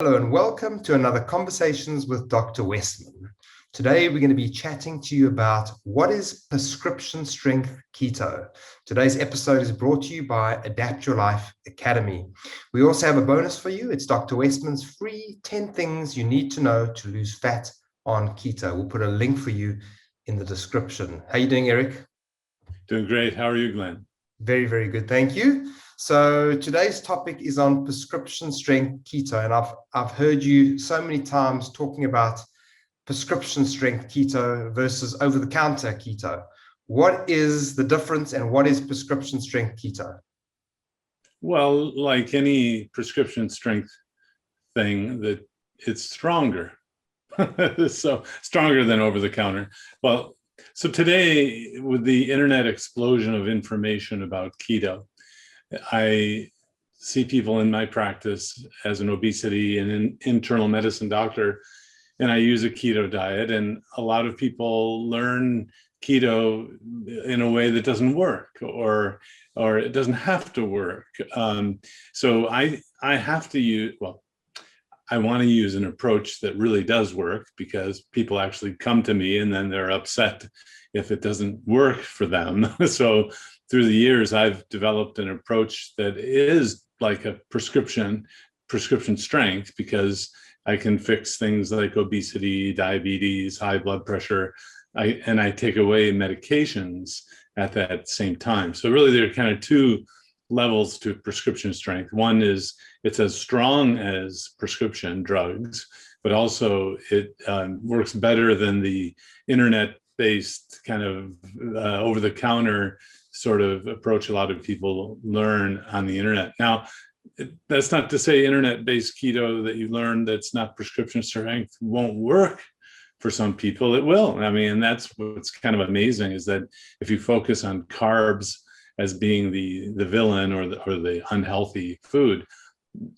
Hello and welcome to another Conversations with Dr. Westman. Today we're going to be chatting to you about what is prescription strength keto. Today's episode is brought to you by Adapt Your Life Academy. We also have a bonus for you. It's Dr. Westman's free 10 things you need to know to lose fat on keto. We'll put a link for you in the description. How are you doing, Eric? Doing great. How are you, Glenn? Very, very good. Thank you. So today's topic is on prescription strength keto. And I've heard you so many times talking about prescription strength keto versus over-the-counter keto. What is the difference and what is prescription strength keto? Well, like any prescription strength thing, that it's stronger. So stronger than over-the-counter. Well, so today, with the internet explosion of information about keto, I see people in my practice as an obesity and an internal medicine doctor, and I use a keto diet, and a lot of people learn keto in a way that doesn't work, or it doesn't have to work. So I have to use, well, I want to use an approach that really does work, because people actually come to me and then they're upset if it doesn't work for them. So through the years, I've developed an approach that is like a prescription strength, because I can fix things like obesity, diabetes, high blood pressure, and I take away medications at that same time. So really there are kind of two levels to prescription strength. One is it's as strong as prescription drugs, but also it works better than the internet-based kind of over-the-counter sort of approach a lot of people learn on the internet. Now, that's not to say internet-based keto that you learn that's not prescription strength won't work for some people. It will. I mean, and that's what's kind of amazing, is that if you focus on carbs as being the villain or the unhealthy food,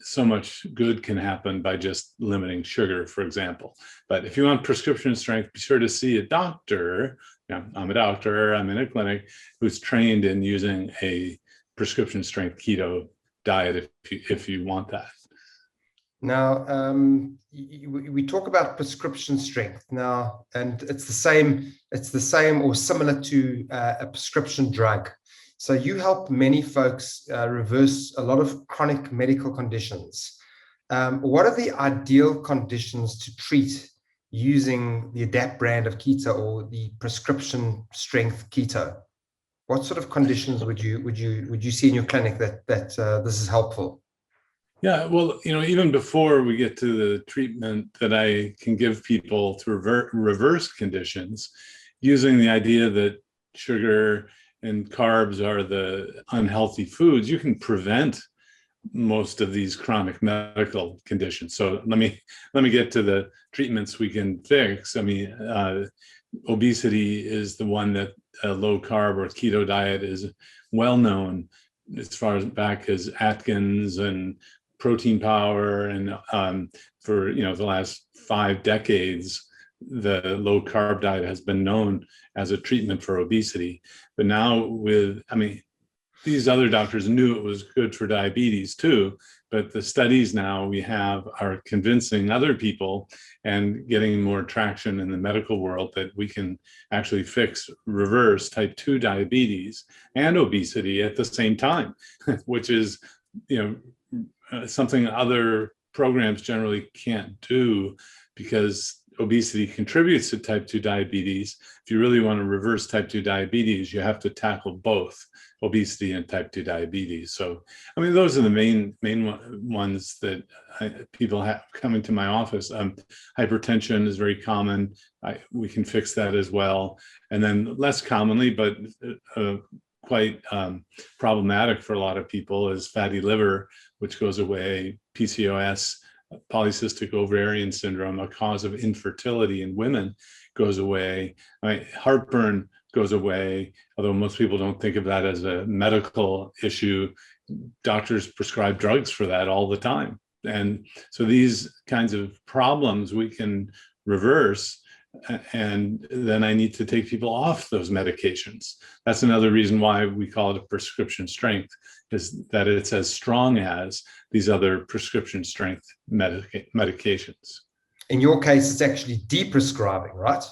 so much good can happen by just limiting sugar, for example. But if you want prescription strength, be sure to see a doctor. Yeah, I'm a doctor, I'm in a clinic, who's trained in using a prescription strength keto diet if you want that. Now, we talk about prescription strength now, and it's the same or similar to a prescription drug. So you help many folks reverse a lot of chronic medical conditions. What are the ideal conditions to treat using the Adapt brand of keto or the prescription strength keto? What sort of conditions would you see in your clinic that this is helpful? Yeah, well, even before we get to the treatment that I can give people to reverse conditions, using the idea that sugar and carbs are the unhealthy foods, you can prevent most of these chronic medical conditions. So let me get to the treatments we can fix. I mean, obesity is the one that a low carb or keto diet is well known as far back as Atkins and Protein Power, and for the last 5 decades, the low carb diet has been known as a treatment for obesity. But now these other doctors knew it was good for diabetes too, but the studies now we have are convincing other people and getting more traction in the medical world that we can actually reverse type 2 diabetes and obesity at the same time, which is, something other programs generally can't do, because obesity contributes to type 2 diabetes. If you really want to reverse type 2 diabetes, you have to tackle both obesity and type 2 diabetes. So, those are the main ones that people have coming to my office. Hypertension is very common. We can fix that as well. And then less commonly, but quite problematic for a lot of people, is fatty liver, which goes away. PCOS, polycystic ovarian syndrome, a cause of infertility in women, goes away. Heartburn goes away, although most people don't think of that as a medical issue. Doctors prescribe drugs for that all the time. And so these kinds of problems we can reverse and then I need to take people off those medications. That's another reason why we call it a prescription strength, is that it's as strong as these other prescription strength medications. In your case, it's actually deprescribing, right?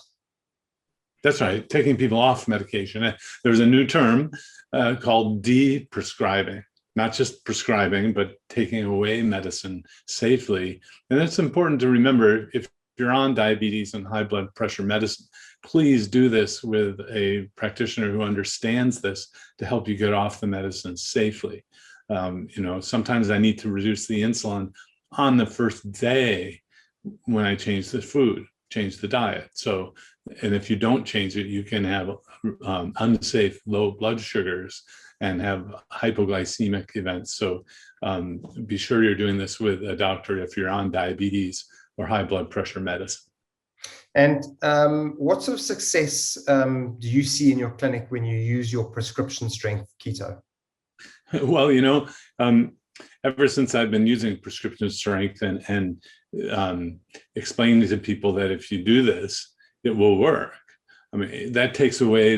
That's right, taking people off medication. There's a new term called deprescribing, not just prescribing, but taking away medicine safely. And it's important to remember, if you're on diabetes and high blood pressure medicine, please do this with a practitioner who understands this to help you get off the medicine safely. Sometimes I need to reduce the insulin on the first day when I change the food, change the diet. So, and if you don't change it, you can have unsafe low blood sugars and have hypoglycemic events. So be sure you're doing this with a doctor if you're on diabetes or high blood pressure medicine. And what sort of success do you see in your clinic when you use your prescription strength keto? Well, ever since I've been using prescription strength and explaining to people that if you do this, it will work. I mean, that takes away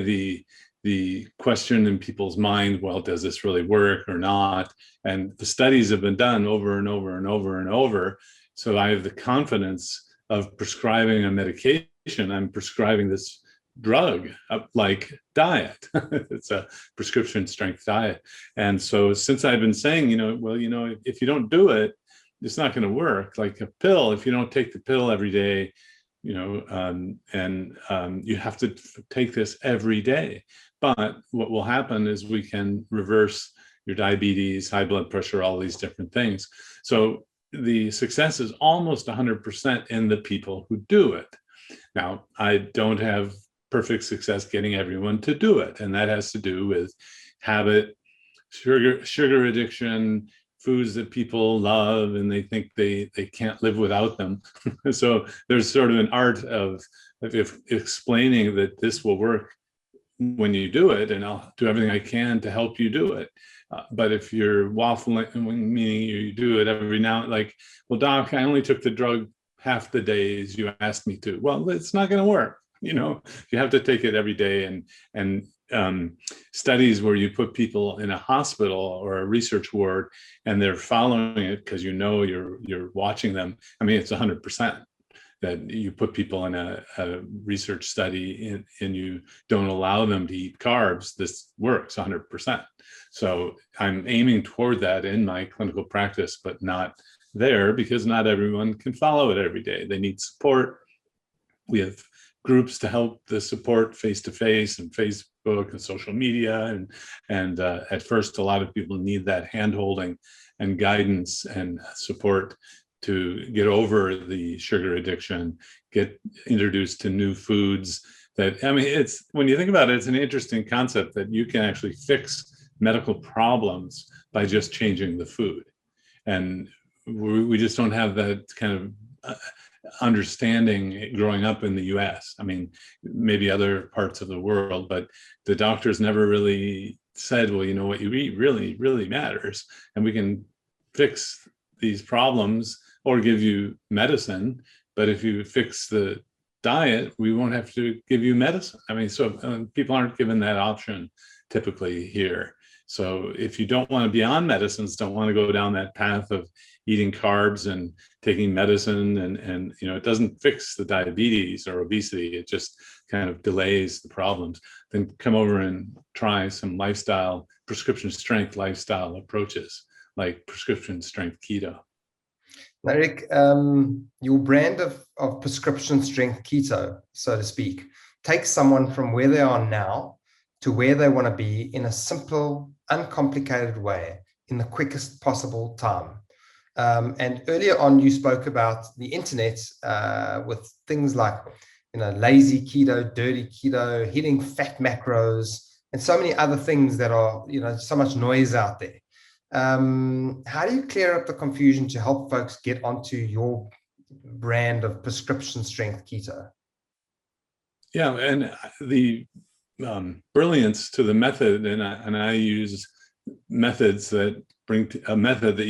the question in people's mind, well, does this really work or not? And the studies have been done over and over and over and over. So I have the confidence of prescribing a medication. I'm prescribing this drug like diet. It's a prescription strength diet. And so since I've been saying, if you don't do it, it's not going to work. Like a pill, if you don't take the pill every day, you have to take this every day. But what will happen is we can reverse your diabetes, high blood pressure, all these different things. So the success is almost 100% in the people who do it. Now, I don't have perfect success getting everyone to do it. And that has to do with habit, sugar addiction, foods that people love, and they think they can't live without them. So there's sort of an art of explaining that this will work when you do it, and I'll do everything I can to help you do it. But if you're waffling, meaning you do it every now, like, well, doc, I only took the drug half the days you asked me to. Well, it's not going to work. You have to take it every day. And studies where you put people in a hospital or a research ward and they're following it because you're watching them. I mean, it's 100% that you put people in a research study and you don't allow them to eat carbs. This works 100%. So I'm aiming toward that in my clinical practice, but not there because not everyone can follow it every day. They need support. We have groups to help the support face-to-face and Facebook and social media. And at first, a lot of people need that hand-holding and guidance and support to get over the sugar addiction, get introduced to new foods. It's, when you think about it, it's an interesting concept that you can actually fix medical problems by just changing the food. And we just don't have that kind of understanding growing up in the US. I mean, maybe other parts of the world, but the doctors never really said, well, what you eat really, really matters. And we can fix these problems or give you medicine. But if you fix the diet, we won't have to give you medicine. I mean, so people aren't given that option typically here. So if you don't want to be on medicines, don't want to go down that path of eating carbs and taking medicine, and it doesn't fix the diabetes or obesity, it just kind of delays the problems, then come over and try some prescription strength lifestyle approaches like prescription strength keto. Now, Eric, your brand of prescription strength keto, so to speak, takes someone from where they are now to where they want to be in a simple, uncomplicated way in the quickest possible time. And earlier on, you spoke about the internet with things like, lazy keto, dirty keto, hitting fat macros, and so many other things that are, so much noise out there. How do you clear up the confusion to help folks get onto your brand of prescription strength keto? Yeah, and the brilliance to the method, and I use methods that bring a method that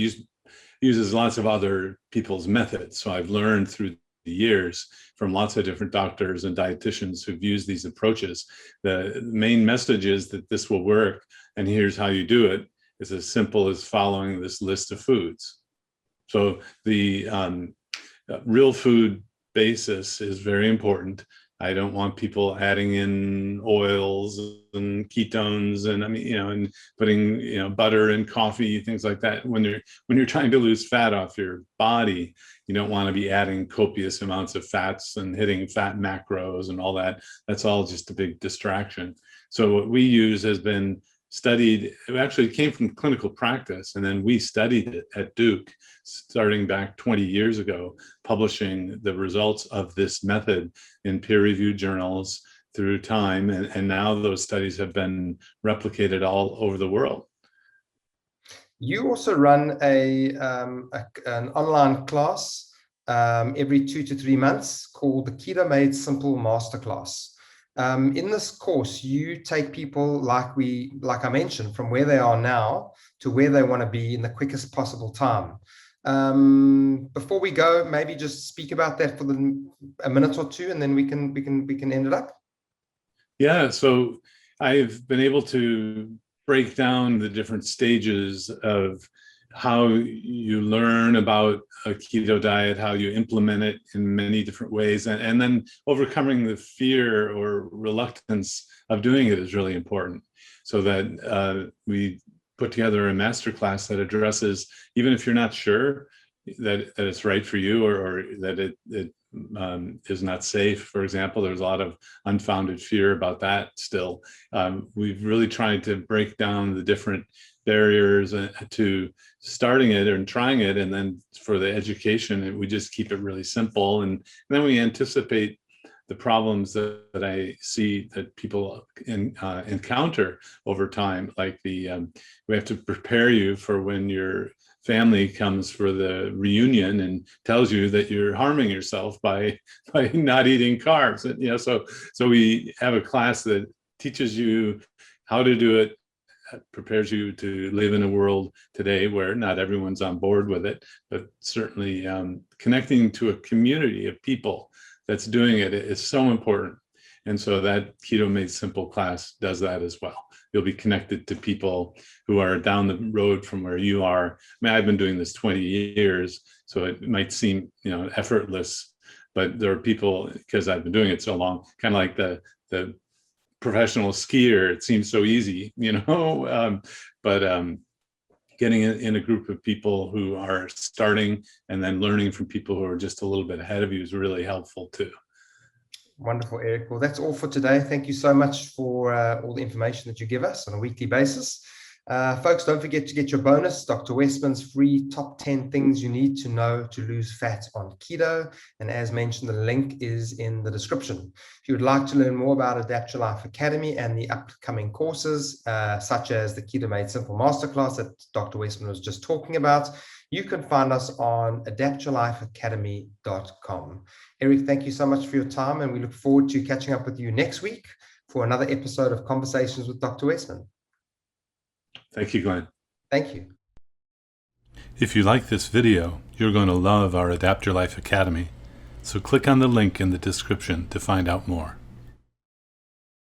uses lots of other people's methods. So I've learned through years from lots of different doctors and dietitians who've used these approaches. The main message is that this will work, and here's how you do it. It's as simple as following this list of foods. So the real food basis is very important. I don't want people adding in oils and ketones and and putting butter in coffee, things like that. When you're trying to lose fat off your body, you don't want to be adding copious amounts of fats and hitting fat macros and all that. That's all just a big distraction. So what we use has been studied. It actually came from clinical practice, and then we studied it at Duke starting back 20 years ago, publishing the results of this method in peer-reviewed journals through time, and now those studies have been replicated all over the world. You also run an online class every 2 to 3 months called the Keto Made Simple Masterclass. In this course, you take people like I mentioned, from where they are now to where they want to be in the quickest possible time. Before we go, maybe just speak about that for a minute or two, and then we can end it up. Yeah, so I've been able to break down the different stages of how you learn about a keto diet, how you implement it in many different ways, and then overcoming the fear or reluctance of doing it is really important. So that we put together a masterclass that addresses, even if you're not sure that it's right for you, or that it is not safe, for example. There's a lot of unfounded fear about that still. We've really tried to break down the different barriers to starting it and trying it, and then for the education, we just keep it really simple, and then we anticipate the problems that I see that people encounter over time, like we have to prepare you for when your family comes for the reunion and tells you that you're harming yourself by not eating carbs. And, so we have a class that teaches you how to do it, prepares you to live in a world today where not everyone's on board with it, but certainly connecting to a community of people that's doing it is so important. And so that Keto Made Simple class does that as well. You'll be connected to people who are down the road from where you are. I mean, I've been doing this 20 years, so it might seem, effortless, but there are people, because I've been doing it so long, kind of like the professional skier. It seems so easy, but getting in a group of people who are starting and then learning from people who are just a little bit ahead of you is really helpful too. Wonderful, Eric. Well, that's all for today. Thank you so much for all the information that you give us on a weekly basis. Folks, don't forget to get your bonus, Dr. Westman's free top 10 things you need to know to lose fat on keto. And as mentioned, the link is in the description. If you would like to learn more about Adapt Your Life Academy and the upcoming courses, such as the Keto Made Simple Masterclass that Dr. Westman was just talking about, you can find us on adaptyourlifeacademy.com. Eric, thank you so much for your time, and we look forward to catching up with you next week for another episode of Conversations with Dr. Westman. Thank you, Glenn. Thank you. If you like this video, you're going to love our Adapt Your Life Academy. So click on the link in the description to find out more.